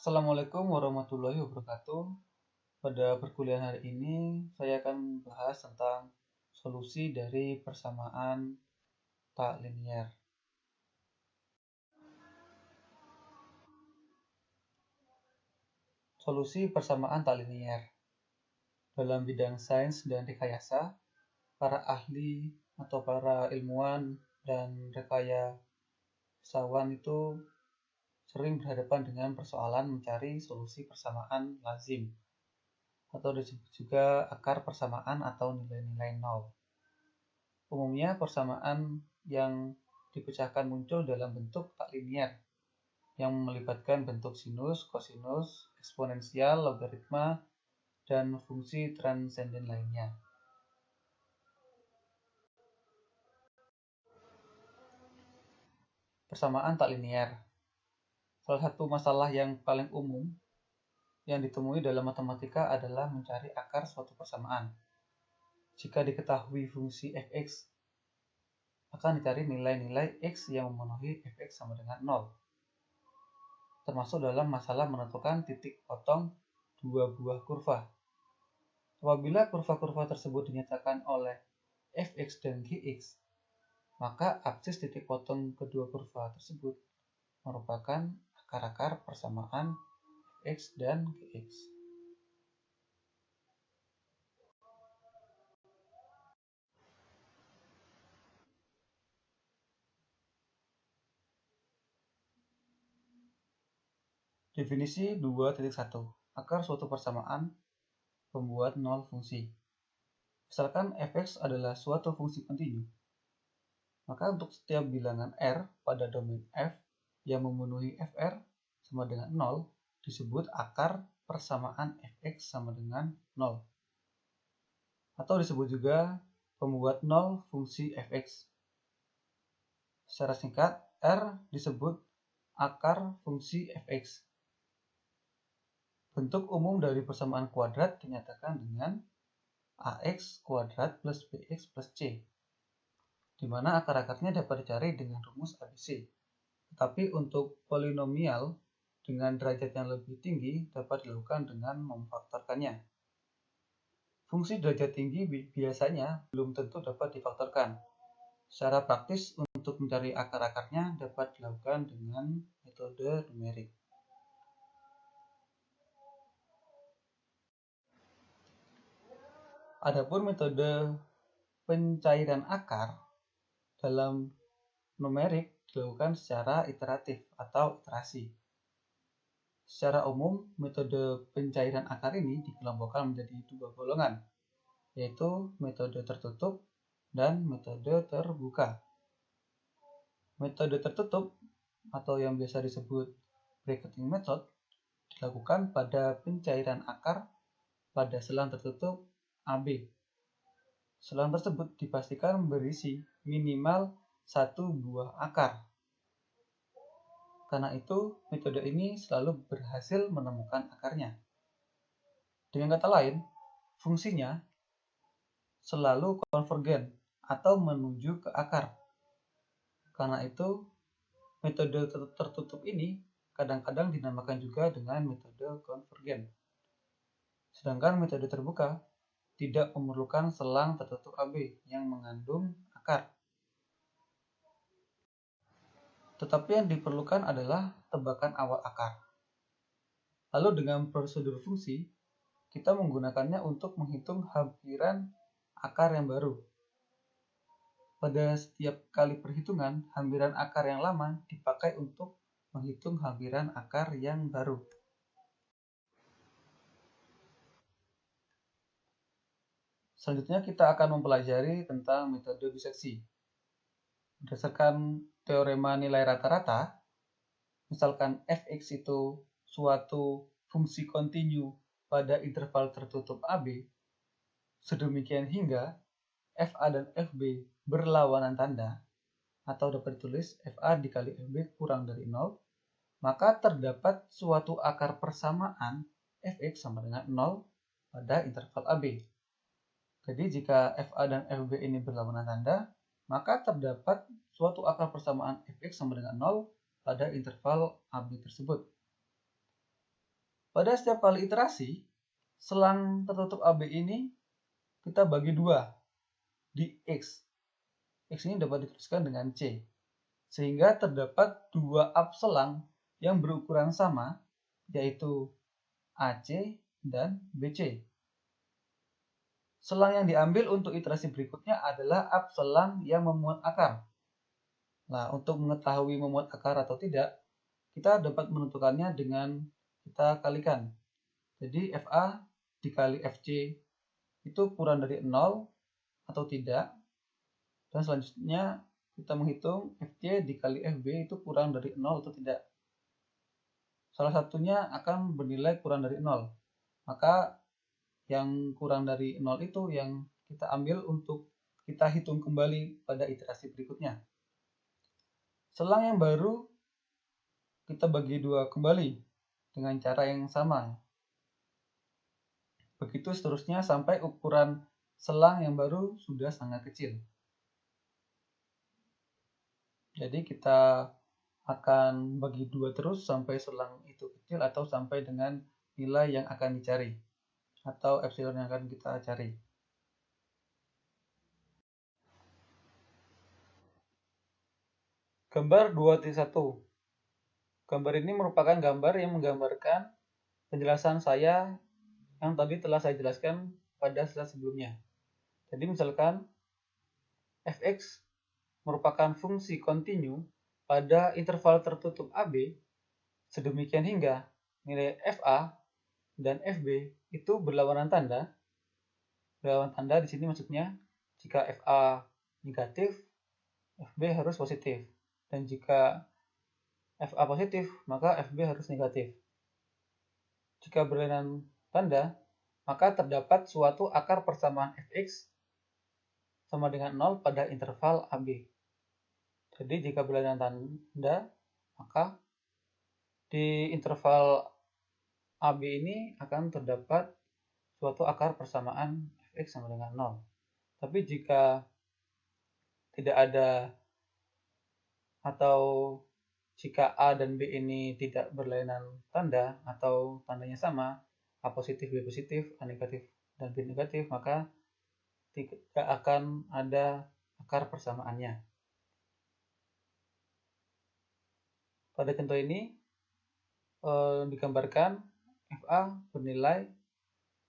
Assalamualaikum warahmatullahi wabarakatuh. Pada perkuliahan hari ini, saya akan membahas tentang solusi dari persamaan tak linier. Solusi persamaan tak linier. Dalam bidang sains dan rekayasa, para ahli atau para ilmuwan dan rekayasawan itu sering berhadapan dengan persoalan mencari solusi persamaan lazim, atau disebut juga akar persamaan atau nilai-nilai nol. Umumnya persamaan yang dipecahkan muncul dalam bentuk tak linier yang melibatkan bentuk sinus, kosinus, eksponensial, logaritma, dan fungsi transenden lainnya. Persamaan tak linier. Salah satu masalah yang paling umum yang ditemui dalam matematika adalah mencari akar suatu persamaan. Jika diketahui fungsi fx, akan dicari nilai-nilai x yang memenuhi fx sama dengan 0. Termasuk dalam masalah menentukan titik potong dua buah kurva. Apabila kurva-kurva tersebut dinyatakan oleh fx dan gx, maka absis titik potong kedua kurva tersebut merupakan akar-akar persamaan fx dan gx. Definisi 2.1. Akar suatu persamaan pembuat nol fungsi. Misalkan fx adalah suatu fungsi kontinu, maka untuk setiap bilangan r pada domain f yang memenuhi fr sama dengan 0 disebut akar persamaan fx sama dengan 0. Atau disebut juga pembuat nol fungsi fx. Secara singkat, r disebut akar fungsi fx. Bentuk umum dari persamaan kuadrat dinyatakan dengan ax kuadrat plus bx plus c, di mana akar-akarnya dapat dicari dengan rumus ABC. Tetapi untuk polinomial dengan derajat yang lebih tinggi dapat dilakukan dengan memfaktorkannya. Fungsi derajat tinggi biasanya belum tentu dapat difaktorkan. Secara praktis, untuk mencari akar-akarnya dapat dilakukan dengan metode numerik. Adapun metode pencairan akar dalam numerik dilakukan secara iteratif atau iterasi. Secara umum, metode pencairan akar ini dikelompokkan menjadi dua golongan, yaitu metode tertutup dan metode terbuka. Metode tertutup atau yang biasa disebut bracketing method dilakukan pada pencairan akar pada selang tertutup AB. Selang tersebut dipastikan berisi minimal satu buah akar. Karena itu, metode ini selalu berhasil menemukan akarnya. Dengan kata lain, fungsinya selalu konvergen atau menuju ke akar. Karena itu, metode tertutup ini kadang-kadang dinamakan juga dengan metode konvergen. Sedangkan metode terbuka tidak memerlukan selang tertutup AB yang mengandung akar. Tetapi yang diperlukan adalah tebakan awal akar. Lalu dengan prosedur fungsi, kita menggunakannya untuk menghitung hampiran akar yang baru. Pada setiap kali perhitungan, hampiran akar yang lama dipakai untuk menghitung hampiran akar yang baru. Selanjutnya kita akan mempelajari tentang metode biseksi. Berdasarkan teorema nilai rata-rata, misalkan fx itu suatu fungsi kontinu pada interval tertutup AB, sedemikian hingga fa dan fb berlawanan tanda, atau dapat ditulis fa dikali fb kurang dari 0, maka terdapat suatu akar persamaan fx sama dengan 0 pada interval AB. Jadi jika fa dan fb ini berlawanan tanda, maka terdapat suatu akar persamaan fx sama dengan 0 pada interval AB tersebut. Pada setiap kali iterasi, selang tertutup AB ini kita bagi dua di X. X ini dapat dituliskan dengan C. Sehingga terdapat dua abselang yang berukuran sama, yaitu AC dan BC. Selang yang diambil untuk iterasi berikutnya adalah abselang yang memuat akar. Nah, untuk mengetahui memuat akar atau tidak, kita dapat menentukannya dengan kita kalikan. Jadi FA dikali FC itu kurang dari 0 atau tidak. Dan selanjutnya kita menghitung FC dikali FB itu kurang dari 0 atau tidak. Salah satunya akan bernilai kurang dari 0. Maka yang kurang dari 0 itu yang kita ambil untuk kita hitung kembali pada iterasi berikutnya. Selang yang baru kita bagi dua kembali dengan cara yang sama. Begitu seterusnya sampai ukuran selang yang baru sudah sangat kecil. Jadi kita akan bagi dua terus sampai selang itu kecil atau sampai dengan nilai yang akan dicari atau epsilon yang akan kita cari. Gambar 2.1. Gambar ini merupakan gambar yang menggambarkan penjelasan saya yang tadi telah saya jelaskan pada slide sebelumnya. Jadi misalkan fx merupakan fungsi kontinu pada interval tertutup AB, sedemikian hingga nilai FA dan FB itu berlawanan tanda. Berlawanan tanda di sini maksudnya jika FA negatif, FB harus positif. Dan jika FA positif, maka FB harus negatif. Jika berlainan tanda, maka terdapat suatu akar persamaan Fx sama dengan 0 pada interval AB. Jadi jika berlainan tanda, maka di interval AB ini akan terdapat suatu akar persamaan Fx sama dengan 0. Tapi jika tidak ada atau jika A dan B ini tidak berlainan tanda atau tandanya sama, A positif, B positif, A negatif, dan B negatif, maka tidak akan ada akar persamaannya. Pada contoh ini digambarkan FA bernilai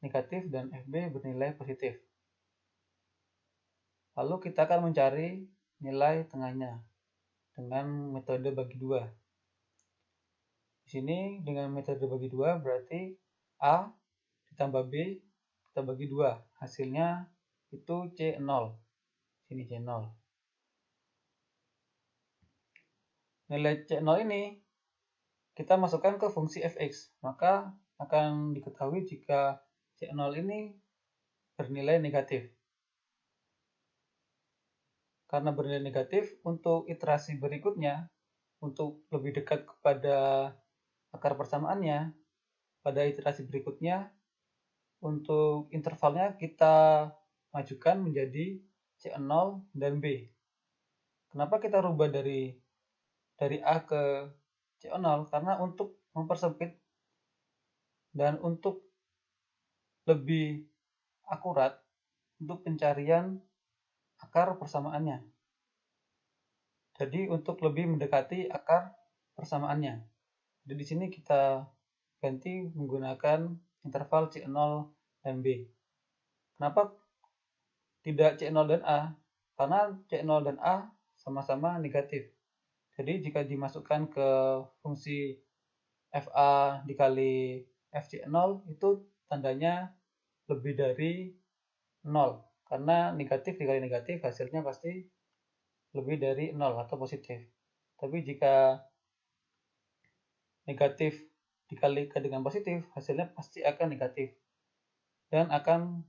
negatif dan FB bernilai positif. Lalu kita akan mencari nilai tengahnya dengan metode bagi dua. Di sini dengan metode bagi dua berarti A ditambah B kita bagi dua. Hasilnya itu C0. Sini C0. Nilai C0 ini kita masukkan ke fungsi fx. Maka akan diketahui jika C0 ini bernilai negatif. Karena bernilai negatif, untuk iterasi berikutnya, untuk lebih dekat kepada akar persamaannya, pada iterasi berikutnya, untuk intervalnya kita majukan menjadi C0 dan B. Kenapa kita rubah dari A ke C0? Karena untuk mempersempit dan untuk lebih akurat untuk pencarian akar persamaannya. Jadi untuk lebih mendekati akar persamaannya. Jadi di sini kita ganti menggunakan interval C0 dan B. Kenapa tidak C0 dan A? Karena C0 dan A sama-sama negatif. Jadi jika dimasukkan ke fungsi FA dikali FC0 itu tandanya lebih dari 0. Karena negatif dikali negatif hasilnya pasti lebih dari 0 atau positif. Tapi jika negatif dikalikan dengan positif, hasilnya pasti akan negatif. Dan akan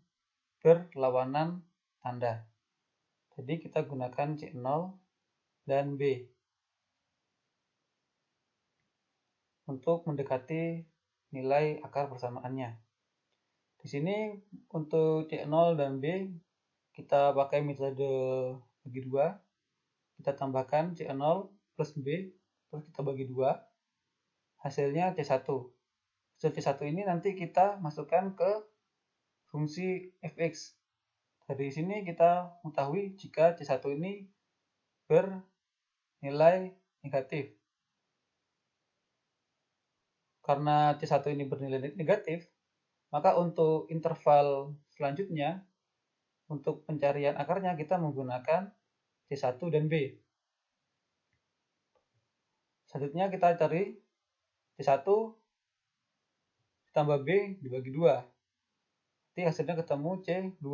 berlawanan tanda. Jadi kita gunakan C0 dan B untuk mendekati nilai akar persamaannya. Di sini untuk C0 dan B kita pakai metode bagi dua. Kita tambahkan C0 plus B terus kita bagi dua. Hasilnya C1. hasil C1 ini nanti kita masukkan ke fungsi fx. Dari sini kita mengetahui jika C1 ini bernilai negatif. Karena C1 ini bernilai negatif, maka untuk interval selanjutnya, untuk pencarian akarnya kita menggunakan C1 dan B. Selanjutnya kita cari C1 ditambah B dibagi 2. Nanti hasilnya ketemu C2.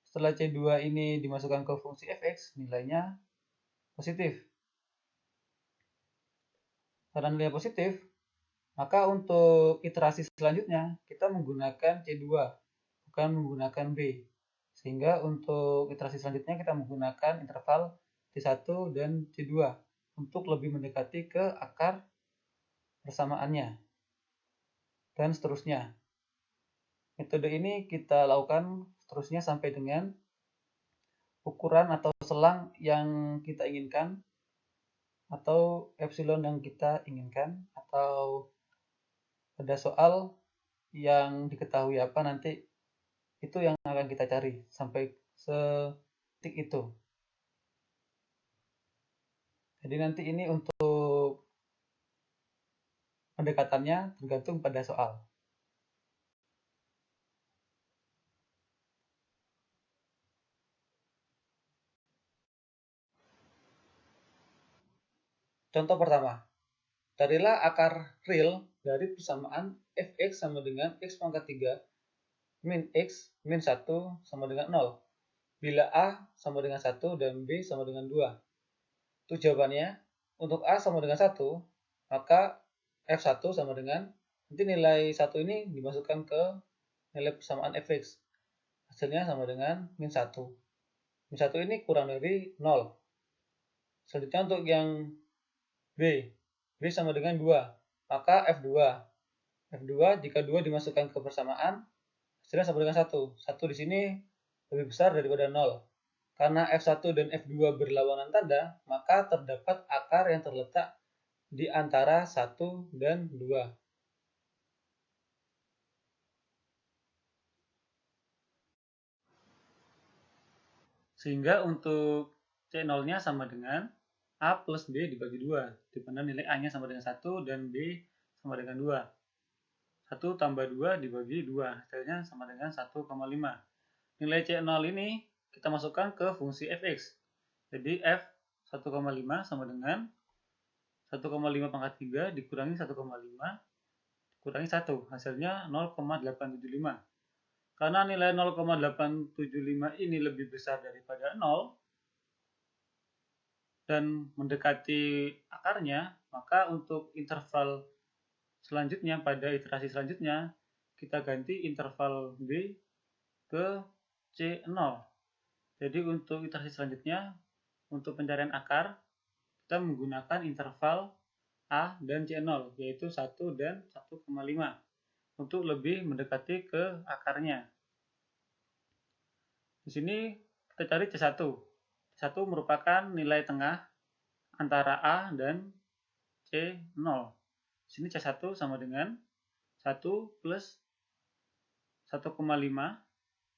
Setelah C2 ini dimasukkan ke fungsi fx, nilainya positif. Karena nilainya positif, maka untuk iterasi selanjutnya kita menggunakan C2, bukan menggunakan B. Sehingga untuk iterasi selanjutnya kita menggunakan interval C1 dan C2 untuk lebih mendekati ke akar persamaannya. Dan seterusnya. Metode ini kita lakukan seterusnya sampai dengan ukuran atau selang yang kita inginkan, atau epsilon yang kita inginkan, atau ada soal yang diketahui apa nanti, itu yang akan kita cari sampai setitik itu. Jadi nanti ini untuk pendekatannya tergantung pada soal. Contoh pertama, carilah akar real dari persamaan fx sama dengan x pangkat 3 min x min 1 sama dengan 0. Bila a sama dengan 1 dan b sama dengan 2. Itu jawabannya. Untuk a sama dengan 1, maka f1 sama dengan, nanti nilai 1 ini dimasukkan ke nilai persamaan fx. Hasilnya sama dengan min 1. Min 1 ini kurang dari 0. Selanjutnya untuk yang B sama dengan 2, maka F2 jika 2 dimasukkan ke persamaan, hasilnya sama dengan 1. 1 di sini lebih besar daripada 0. Karena F1 dan F2 berlawanan tanda, maka terdapat akar yang terletak di antara 1 dan 2. Sehingga untuk C0-nya sama dengan A plus B dibagi 2, di mana nilai A-nya sama dengan 1 dan B sama dengan 2. 1 tambah 2 dibagi 2, hasilnya sama dengan 1,5. Nilai C0 ini kita masukkan ke fungsi fx. Jadi F 1,5 sama dengan 1,5 pangkat 3 dikurangi 1,5 dikurangi 1, hasilnya 0,875. Karena nilai 0,875 ini lebih besar daripada 0, dan mendekati akarnya, maka untuk interval selanjutnya, pada iterasi selanjutnya, kita ganti interval B ke C0. Jadi untuk iterasi selanjutnya, untuk pencarian akar, kita menggunakan interval A dan C0, yaitu 1 dan 1,5, untuk lebih mendekati ke akarnya. Di sini kita cari C1. C1 merupakan nilai tengah antara A dan C0. Di sini C1 sama dengan 1 plus 1,5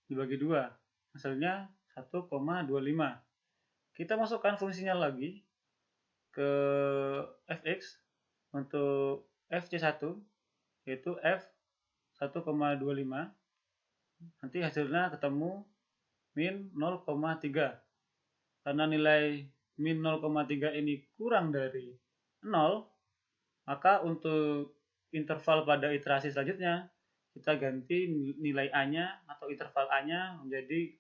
dibagi 2. Hasilnya 1,25. Kita masukkan fungsinya lagi ke fx untuk fc1, yaitu f 1,25. Nanti hasilnya ketemu min 0,3. Karena nilai min 0,3 ini kurang dari 0, maka untuk interval pada iterasi selanjutnya kita ganti nilai A-nya atau interval A-nya menjadi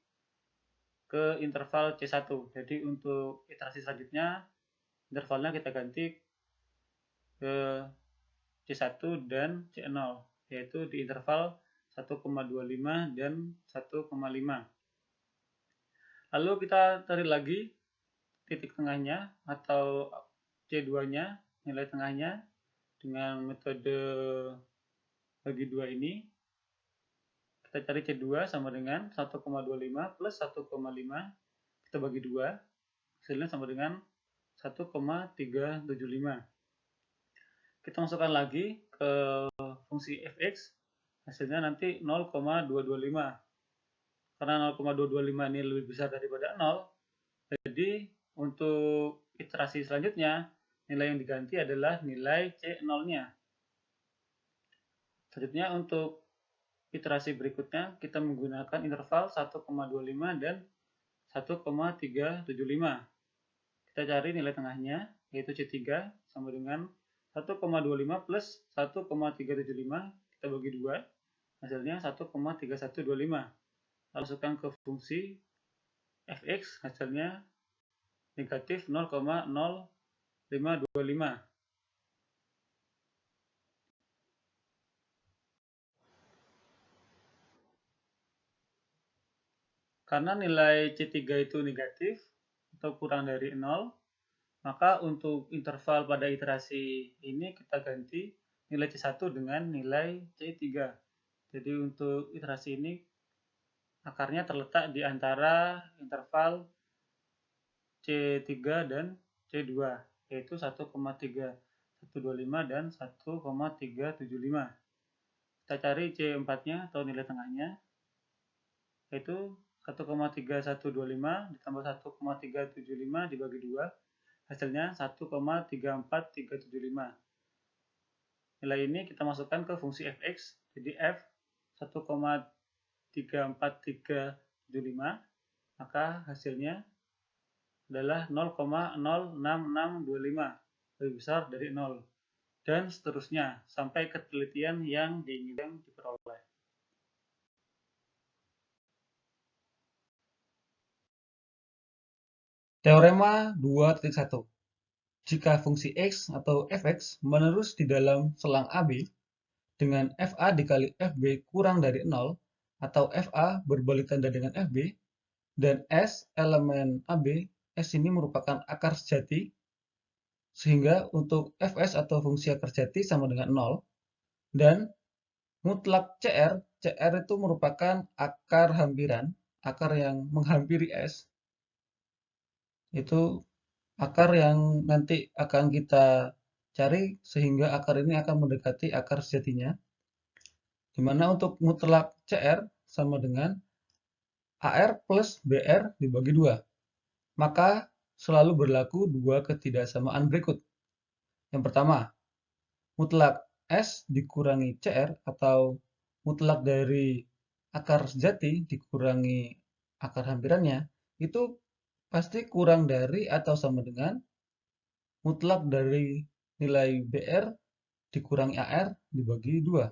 ke interval C1. Jadi untuk iterasi selanjutnya intervalnya kita ganti ke C1 dan C0, yaitu di interval 1,25 dan 1,5. Lalu kita cari lagi titik tengahnya atau C2-nya, nilai tengahnya, dengan metode bagi 2 ini. Kita cari C2 sama dengan 1,25 plus 1,5 kita bagi 2, hasilnya sama dengan 1,375. Kita masukkan lagi ke fungsi fx, hasilnya nanti 0,225. Karena 0,225 ini lebih besar daripada 0, jadi untuk iterasi selanjutnya, nilai yang diganti adalah nilai C0-nya. Selanjutnya untuk iterasi berikutnya, kita menggunakan interval 1,25 dan 1,375. Kita cari nilai tengahnya, yaitu C3 sama dengan 1,25 plus 1,375, kita bagi 2, hasilnya 1,3125. Lalu masukkan ke fungsi fx, hasilnya negatif 0,0525. Karena nilai C3 itu negatif atau kurang dari 0, maka untuk interval pada iterasi ini kita ganti nilai C1 dengan nilai C3. Jadi untuk iterasi ini akarnya terletak di antara interval C3 dan C2, yaitu 1,3125 dan 1,375. Kita cari C4-nya atau nilai tengahnya, yaitu 1,3125 ditambah 1,375 dibagi 2, hasilnya 1,34375. Nilai ini kita masukkan ke fungsi fx, jadi f 1,34375, maka hasilnya adalah 0,06625, lebih besar dari 0, dan seterusnya sampai ketelitian yang diinginkan diperoleh. Teorema 2.1. Jika fungsi x atau fx menerus di dalam selang AB dengan fa dikali fb kurang dari 0 atau fa berbalik tanda dengan fb, dan S elemen AB, S ini merupakan akar sejati, sehingga untuk Fs atau fungsi akar sejati sama dengan 0, dan mutlak CR, CR itu merupakan akar hampiran, akar yang menghampiri S, itu akar yang nanti akan kita cari sehingga akar ini akan mendekati akar sejatinya, di mana untuk mutlak CR sama dengan AR plus BR dibagi 2. Maka selalu berlaku dua ketidaksamaan berikut. Yang pertama, mutlak S dikurangi CR atau mutlak dari akar sejati dikurangi akar hampirannya, itu pasti kurang dari atau sama dengan mutlak dari nilai BR dikurangi AR dibagi 2.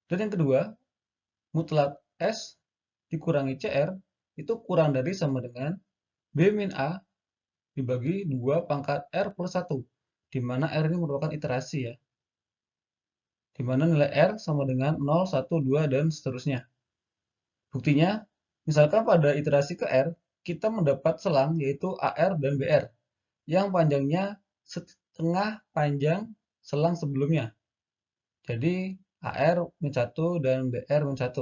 Dan yang kedua, mutlak S dikurangi CR itu kurang dari sama dengan B min A dibagi 2 pangkat R plus 1, di mana R ini merupakan iterasi ya, di mana nilai R sama dengan 0, 1, 2, dan seterusnya. Buktinya, misalkan pada iterasi ke R, kita mendapat selang yaitu AR dan BR, yang panjangnya setengah panjang selang sebelumnya. Jadi, AR min 1 dan BR min 1.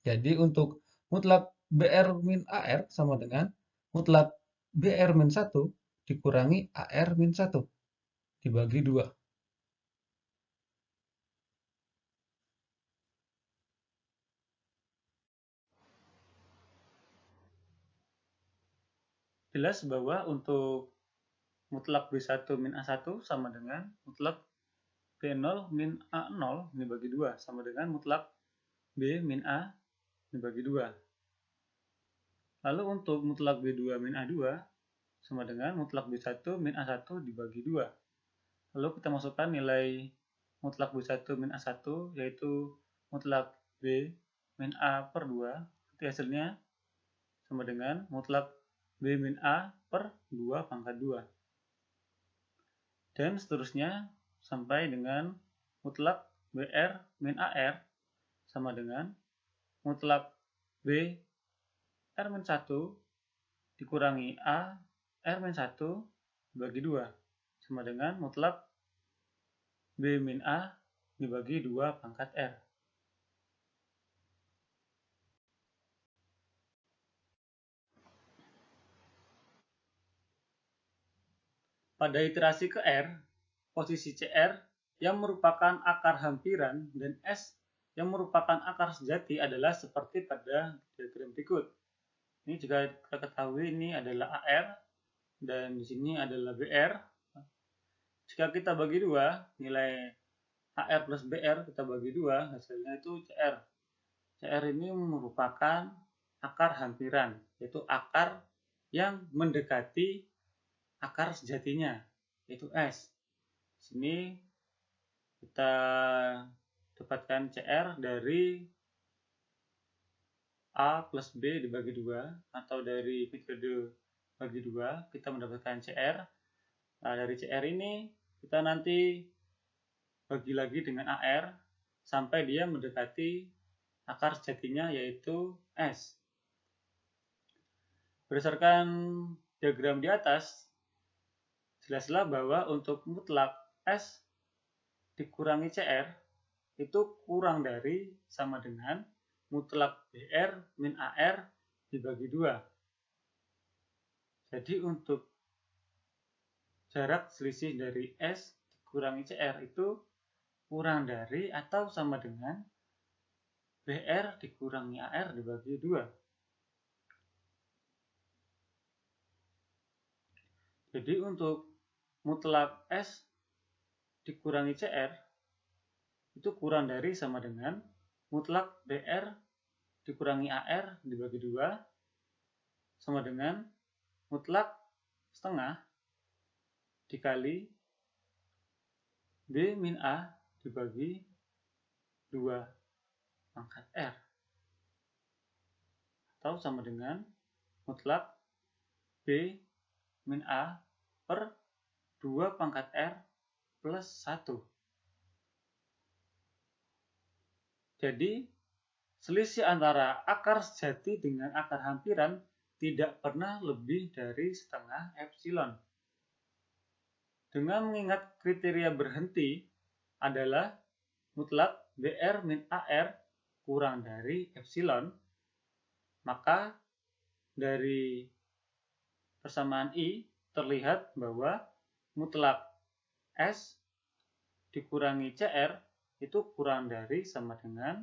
Jadi, untuk mutlak BR min AR sama dengan mutlak BR min 1 dikurangi AR min 1 dibagi 2. Jelas bahwa untuk mutlak B1 min A1 sama dengan mutlak B0 min A0 dibagi 2 sama dengan mutlak B min A dibagi 2. Lalu untuk mutlak B2 min A2 sama dengan mutlak B1 min A1 dibagi 2. Lalu kita masukkan nilai mutlak B1 min A1 yaitu mutlak B min A per 2. Nanti hasilnya sama dengan mutlak B min A per 2 pangkat 2. Dan seterusnya sampai dengan mutlak BR min AR sama dengan mutlak B R min 1 dikurangi A R min 1 dibagi 2 sama dengan mutlak B min A dibagi 2 pangkat R. Pada iterasi ke R, posisi CR yang merupakan akar hampiran dan S yang merupakan akar sejati adalah seperti pada diagram berikut. Ini jika kita ketahui ini adalah AR dan di sini adalah BR. Jika kita bagi dua, nilai AR plus BR kita bagi dua, hasilnya itu CR. CR ini merupakan akar hampiran, yaitu akar yang mendekati akar sejatinya, yaitu S. Di sini kita dapatkan CR dari A plus B dibagi 2, atau dari metode bagi 2 kita mendapatkan CR. Nah, dari CR ini kita nanti bagi lagi dengan AR sampai dia mendekati akar sejatinya, yaitu S. Berdasarkan diagram di atas, jelaslah bahwa untuk mutlak S dikurangi CR itu kurang dari sama dengan mutlak BR min AR dibagi 2. Jadi untuk jarak selisih dari S dikurangi CR itu kurang dari atau sama dengan BR dikurangi AR dibagi 2. Jadi untuk mutlak S dikurangi CR itu kurang dari sama dengan mutlak BR dikurangi AR dibagi 2 sama dengan mutlak setengah dikali B min A dibagi 2 pangkat R, atau sama dengan mutlak B min A per 2 pangkat R plus 1. Jadi, selisih antara akar sejati dengan akar hampiran tidak pernah lebih dari setengah epsilon. Dengan mengingat kriteria berhenti adalah mutlak BR min AR kurang dari epsilon, maka dari persamaan I terlihat bahwa mutlak S dikurangi CR itu kurang dari sama dengan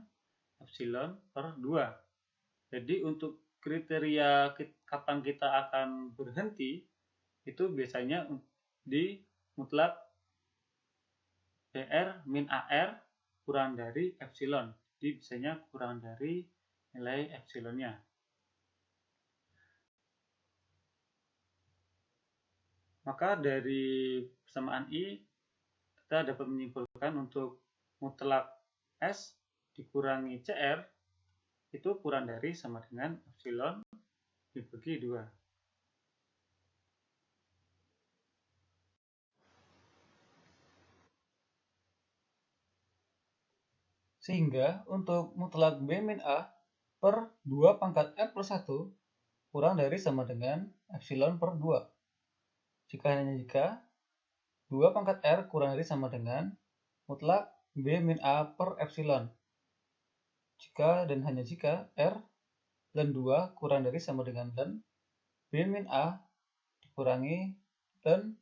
epsilon per 2. Jadi untuk kriteria kapan kita akan berhenti itu biasanya di mutlak BR min AR kurang dari epsilon. Jadi biasanya kurang dari nilai epsilonnya. Maka dari persamaan I kita dapat menyimpulkan untuk mutlak S dikurangi CR itu kurang dari sama dengan epsilon dibagi 2. Sehingga untuk mutlak B min A per 2 pangkat R plus 1 kurang dari sama dengan epsilon per 2. Jika 2 pangkat R kurang dari sama dengan mutlak B min A per epsilon. Jika dan hanya jika R ln 2 kurang dari sama dengan ln B min A dikurangi ln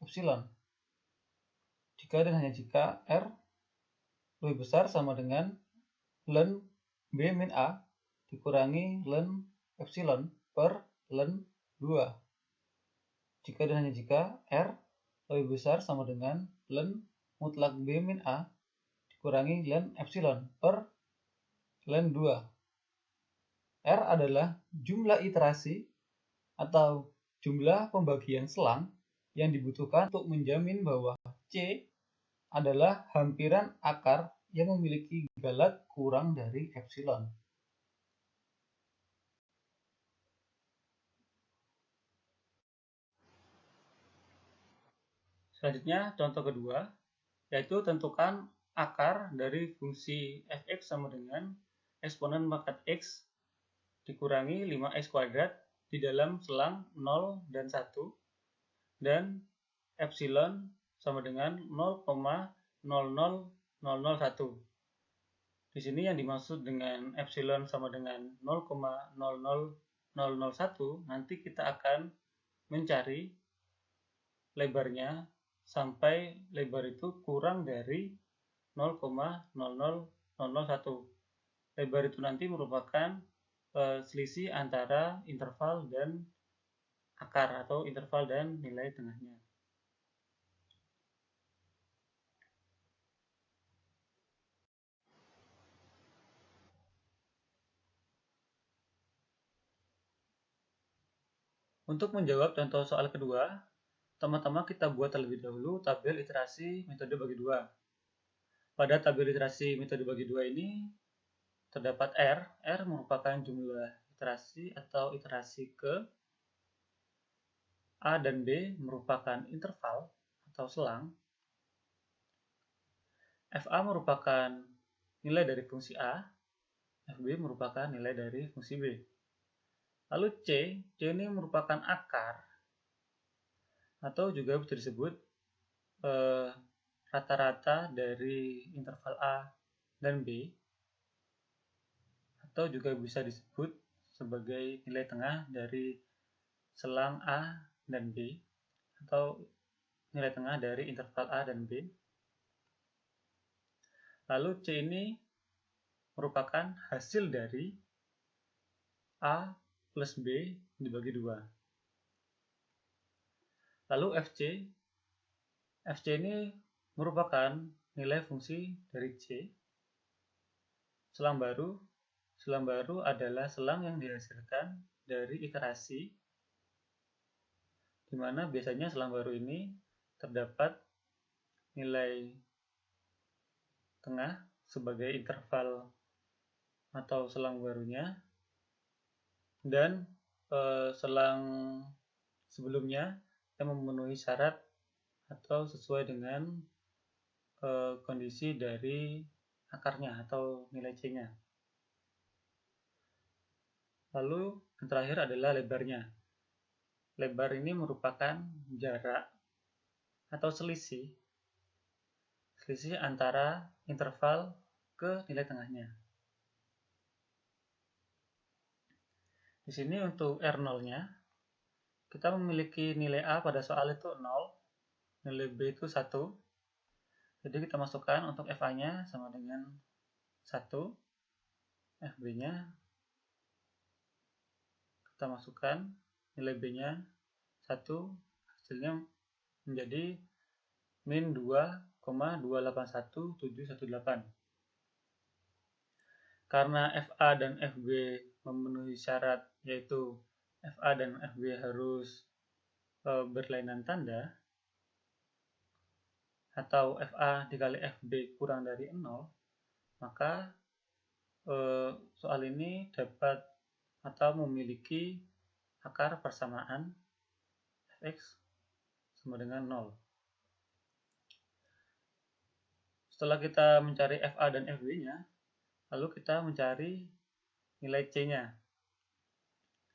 epsilon. Jika dan hanya jika R lebih besar sama dengan ln B min A dikurangi ln epsilon per ln 2. Jika dan hanya jika R lebih besar sama dengan ln mutlak B min A dikurangi ln epsilon per ln 2. R adalah jumlah iterasi atau jumlah pembagian selang yang dibutuhkan untuk menjamin bahwa C adalah hampiran akar yang memiliki galat kurang dari epsilon. Selanjutnya, contoh kedua, yaitu tentukan akar dari fungsi fx sama dengan eksponen pangkat x dikurangi 5x kuadrat di dalam selang 0 dan 1 dan epsilon sama dengan 0,00001. Di sini yang dimaksud dengan epsilon sama dengan 0,00001 nanti kita akan mencari lebarnya sampai lebar itu kurang dari 0,00001. Lebar itu nanti merupakan selisih antara interval dan akar atau interval dan nilai tengahnya. Untuk menjawab contoh soal kedua, pertama-tama kita buat terlebih dahulu tabel iterasi metode bagi dua. Pada tabel iterasi metode bagi dua ini terdapat R. R merupakan jumlah iterasi atau iterasi ke. A dan B merupakan interval atau selang. FA merupakan nilai dari fungsi A. FB merupakan nilai dari fungsi B. Lalu C ini merupakan akar atau juga bisa disebut rata-rata dari interval A dan B, atau juga bisa disebut sebagai nilai tengah dari selang A dan B, atau nilai tengah dari interval A dan B. Lalu C ini merupakan hasil dari A plus B dibagi 2. Lalu FC ini merupakan nilai fungsi dari C. Selang baru adalah selang yang dihasilkan dari iterasi, di mana biasanya selang baru ini terdapat nilai tengah sebagai interval atau selang barunya, dan selang sebelumnya yang memenuhi syarat atau sesuai dengan kondisi dari akarnya atau nilai C-nya. Lalu yang terakhir adalah lebarnya. Lebar ini merupakan jarak atau selisih antara interval ke nilai tengahnya. Di sini untuk R0-nya, kita memiliki nilai A pada soal itu 0, nilai B itu 1. Jadi kita masukkan untuk FA-nya sama dengan 1, FB-nya kita masukkan, nilai B-nya 1, hasilnya menjadi min 2,281718. Karena FA dan FB memenuhi syarat, yaitu FA dan FB harus berlainan tanda, atau FA dikali FB kurang dari 0, maka soal ini dapat atau memiliki akar persamaan fx sama dengan 0. Setelah kita mencari FA dan FB-nya, lalu kita mencari nilai C-nya.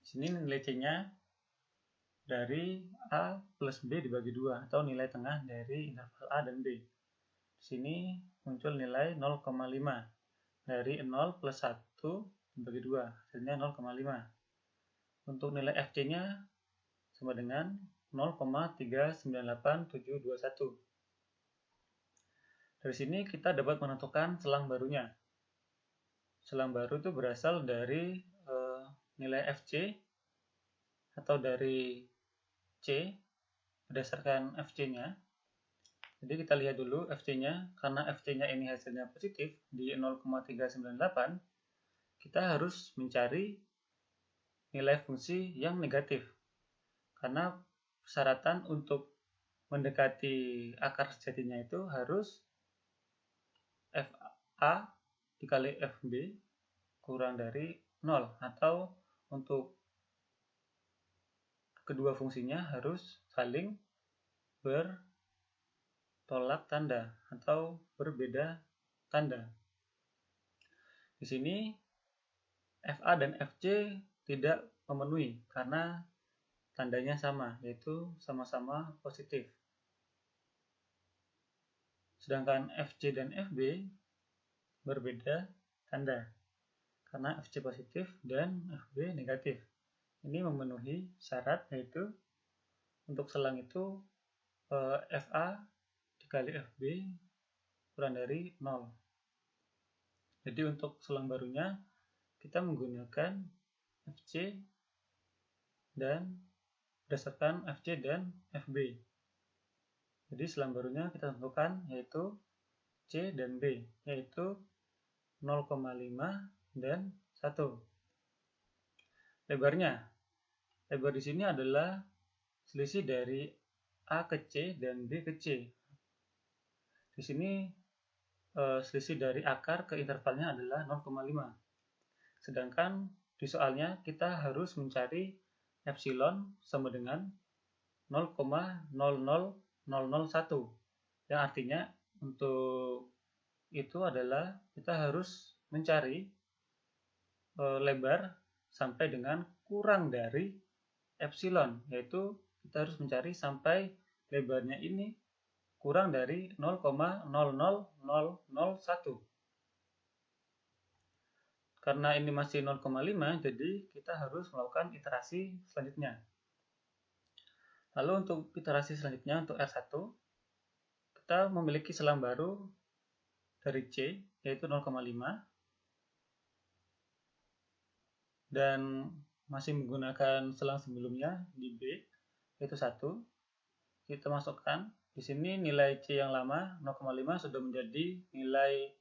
Di sini nilai C-nya dari A plus B dibagi 2, atau nilai tengah dari interval A dan B. Di sini muncul nilai 0,5. Dari 0 plus 1 dibagi 2, hasilnya 0,5. Untuk nilai FC-nya sama dengan 0,3987721. Dari sini kita dapat menentukan selang barunya. Selang baru itu berasal dari nilai FC atau dari C berdasarkan FC-nya. Jadi kita lihat dulu FC-nya, karena FC-nya ini hasilnya positif di 0,398, kita harus mencari nilai fungsi yang negatif. Karena persyaratan untuk mendekati akar sejatinya itu harus FA dikali FB kurang dari 0, atau untuk kedua fungsinya harus saling bertolak tanda atau berbeda tanda. Di sini FA dan FC tidak memenuhi karena tandanya sama, yaitu sama-sama positif. Sedangkan FC dan FB berbeda tanda, karena FC positif dan FB negatif. Ini memenuhi syarat, yaitu untuk selang itu FA dikali FB kurang dari 0. Jadi untuk selang barunya kita menggunakan FC dan berdasarkan FC dan FB. Jadi selang barunya kita tentukan yaitu C dan B, yaitu 0,5 dan 1. Lebarnya, lebar di sini adalah selisih dari A ke C dan B ke C. Di sini selisih dari akar ke intervalnya adalah 0,5. Sedangkan di soalnya kita harus mencari epsilon sama dengan 0,00001, yang artinya untuk itu adalah kita harus mencari lebar sampai dengan kurang dari epsilon, yaitu kita harus mencari sampai lebarnya ini kurang dari 0,00001. Karena ini masih 0,5, jadi kita harus melakukan iterasi selanjutnya. Lalu untuk iterasi selanjutnya untuk R1, kita memiliki selang baru dari C, yaitu 0,5, dan masih menggunakan selang sebelumnya di B, yaitu 1. Kita masukkan. Di sini nilai C yang lama 0,5 sudah menjadi nilai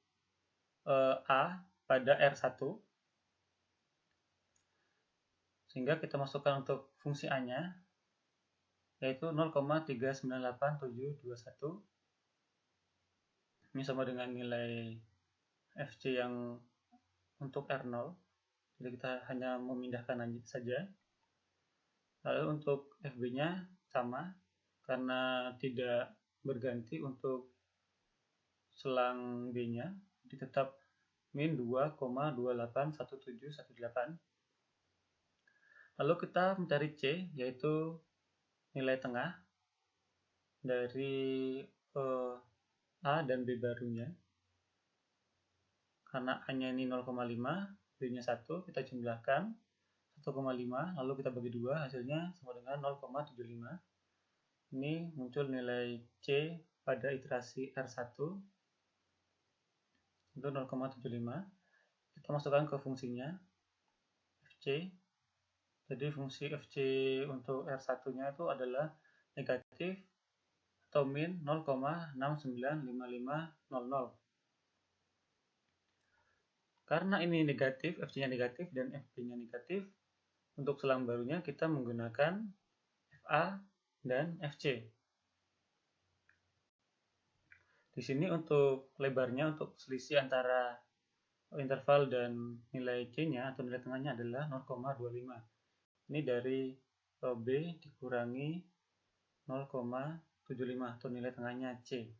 A pada R1. Sehingga kita masukkan untuk fungsi A-nya, yaitu 0,3987721. Ini sama dengan nilai FC yang untuk R0. Jadi kita hanya memindahkan saja. Lalu untuk FB-nya sama, karena tidak berganti untuk selang B-nya, jadi tetap min 2,281718. Lalu kita mencari C, yaitu nilai tengah dari A dan B barunya. Karena A-nya ini 0,5, B-nya 1, kita jumlahkan 1,5, lalu kita bagi 2, hasilnya sama dengan 0,75. Ini muncul nilai C pada iterasi R1, itu 0,75. Kita masukkan ke fungsinya FC. Jadi fungsi FC untuk R1-nya itu adalah negatif atau min 0,695500. Karena ini negatif, FC-nya negatif dan FB-nya negatif, untuk selang barunya kita menggunakan FA dan FC. Di sini untuk lebarnya, untuk selisih antara interval dan nilai C-nya atau nilai tengahnya adalah 0,25. Ini dari B dikurangi 0,75 atau nilai tengahnya C.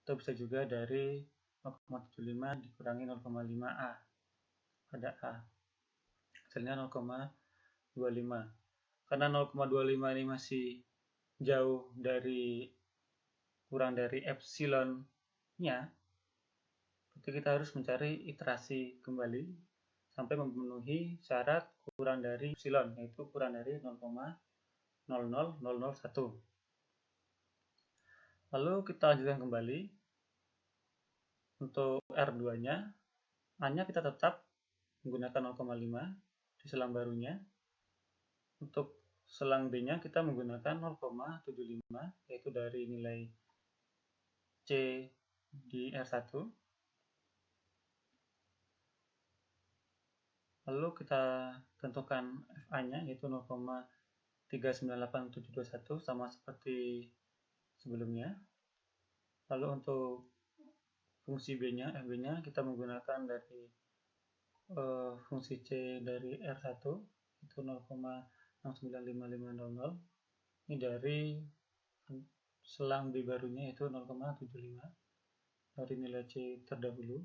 Atau bisa juga dari 0,75 dikurangi 0,5A pada A. Hasilnya 0,25. Karena 0,25 ini masih jauh dari kurang dari epsilon-nya, berarti kita harus mencari iterasi kembali sampai memenuhi syarat kurang dari epsilon, yaitu kurang dari 0,00001. Lalu kita lanjutkan kembali. Untuk R2-nya, A-nya kita tetap menggunakan 0,5 di selang barunya. Untuk selang B-nya kita menggunakan 0,75, yaitu dari nilai C di R1. Lalu kita tentukan FA-nya, yaitu 0,3987721, sama seperti sebelumnya. Lalu untuk fungsi B-nya, FB-nya kita menggunakan dari fungsi C dari R1, itu 0,695500. Ini dari selang B barunya, yaitu 0,75 dari nilai C terdahulu.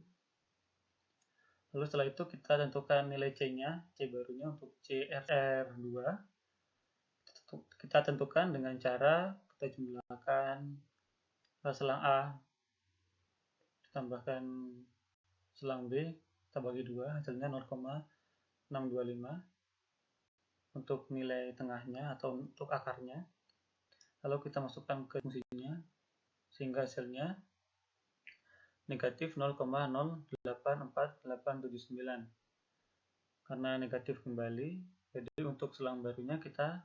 Lalu setelah itu kita tentukan nilai C-nya, C barunya untuk CR2. Kita tentukan dengan cara kita jumlahkan selang A ditambahkan selang B, kita bagi 2, hasilnya 0,625 untuk nilai tengahnya atau untuk akarnya. lalu kita masukkan ke fungsinya, sehingga hasilnya negatif 0,084879. Karena negatif kembali, jadi untuk selang barunya kita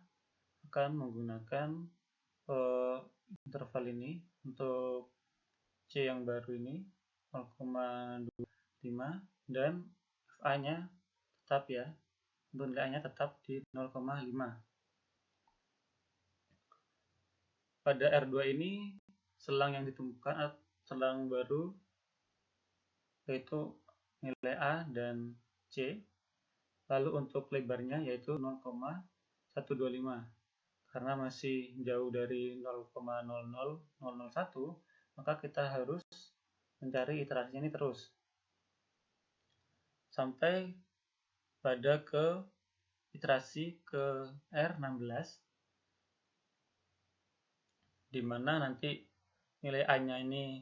akan menggunakan interval ini untuk C yang baru ini 0,25 dan FA-nya tetap ya, untuk nilainya tetap di 0,5. Pada R2 ini selang yang ditemukan selang baru yaitu nilai A dan C. Lalu untuk lebarnya yaitu 0,125. Karena masih jauh dari 0,00001, maka kita harus mencari iterasinya ini terus sampai pada ke iterasi ke R16, di mana nanti nilai A-nya ini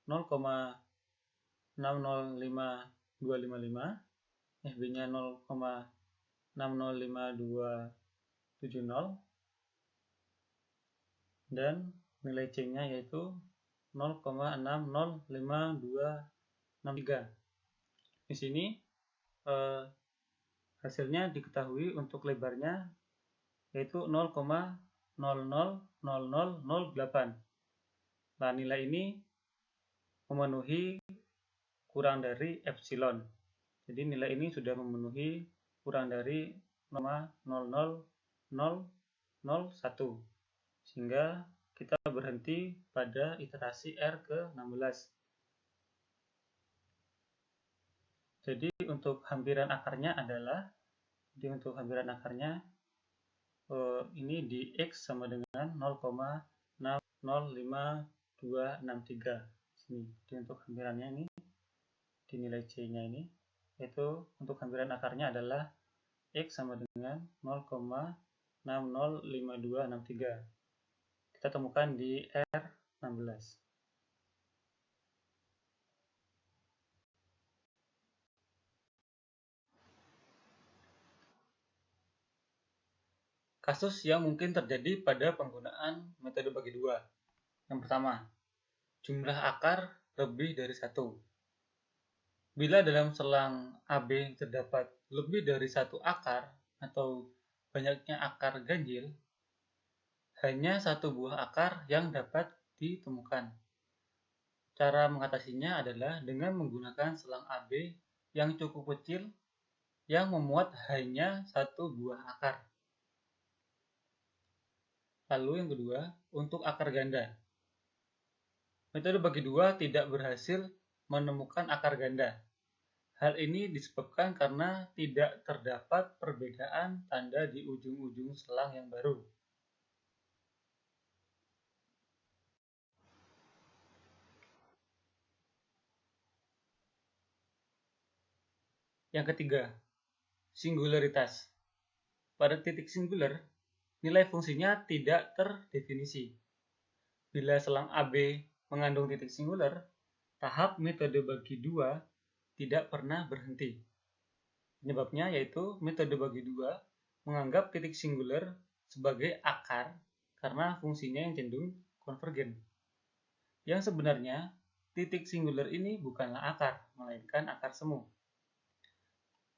0,605255, FB-nya 0,605270, dan nilai C-nya yaitu 0,605263. Di sini hasilnya diketahui untuk lebarnya yaitu 0,000008. Nah, nilai ini memenuhi kurang dari epsilon. Jadi nilai ini sudah memenuhi kurang dari 0,00001. Sehingga kita berhenti pada iterasi R ke-16. Jadi untuk hampiran akarnya adalah, ini di X sama dengan 0,05263. Sini, jadi untuk hampirannya ini di nilai C-nya ini, yaitu untuk hampiran akarnya adalah X sama dengan 0,605263. Kita temukan di R16. Kasus yang mungkin terjadi pada penggunaan metode bagi dua. Yang pertama, jumlah akar lebih dari 1. Bila dalam selang AB terdapat lebih dari 1 akar atau banyaknya akar ganjil, hanya 1 buah akar yang dapat ditemukan. Cara mengatasinya adalah dengan menggunakan selang AB yang cukup kecil yang memuat hanya 1 buah akar. Lalu yang kedua, untuk akar ganda. Metode bagi dua tidak berhasil menemukan akar ganda. Hal ini disebabkan karena tidak terdapat perbedaan tanda di ujung-ujung selang yang baru. Yang ketiga, singularitas. Pada titik singular, nilai fungsinya tidak terdefinisi. Bila selang AB mengandung titik singular, tahap metode bagi dua tidak pernah berhenti. Penyebabnya yaitu metode bagi dua menganggap titik singular sebagai akar karena fungsinya yang cenderung konvergen. Yang sebenarnya, titik singular ini bukanlah akar, melainkan akar semu.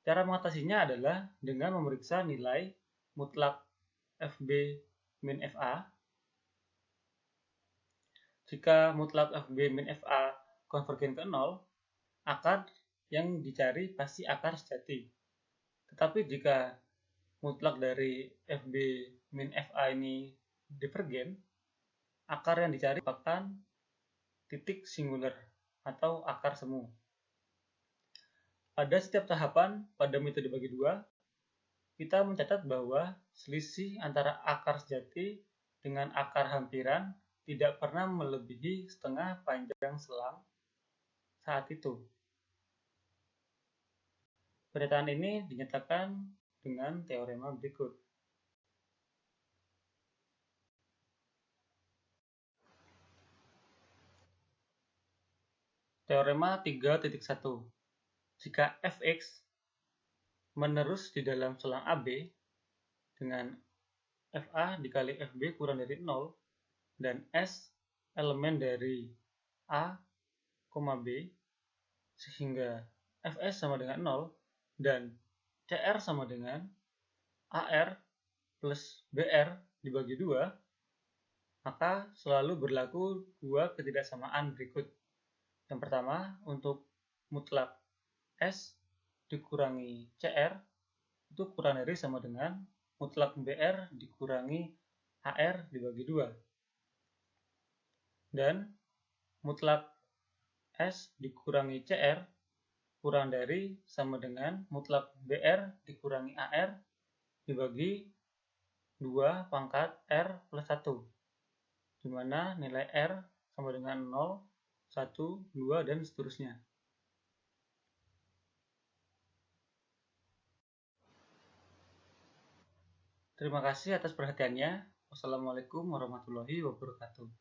Cara mengatasinya adalah dengan memeriksa nilai mutlak FB min FA. Jika mutlak FB min FA konvergen ke 0, akar yang dicari pasti akar sejati. Tetapi jika mutlak dari FB min FA ini divergen, akar yang dicari merupakan titik singular atau akar semu. Pada setiap tahapan pada metode bagi dua, kita mencatat bahwa selisih antara akar sejati dengan akar hampiran tidak pernah melebihi setengah panjang selang saat itu. Pernyataan ini dinyatakan dengan teorema berikut. Teorema 3.1. Jika fx menerus di dalam selang AB dengan FA dikali FB kurang dari 0 dan S elemen dari A, B sehingga Fs sama dengan 0 dan Cr sama dengan AR plus BR dibagi 2, maka selalu berlaku dua ketidaksamaan berikut. Yang pertama, untuk mutlak S dikurangi CR itu kurang dari sama dengan mutlak BR dikurangi HR dibagi 2. Dan mutlak S dikurangi CR kurang dari sama dengan mutlak BR dikurangi AR dibagi 2 pangkat R plus 1, di mana nilai R sama dengan 0, 1, 2, dan seterusnya. Terima kasih atas perhatiannya. Wassalamualaikum warahmatullahi wabarakatuh.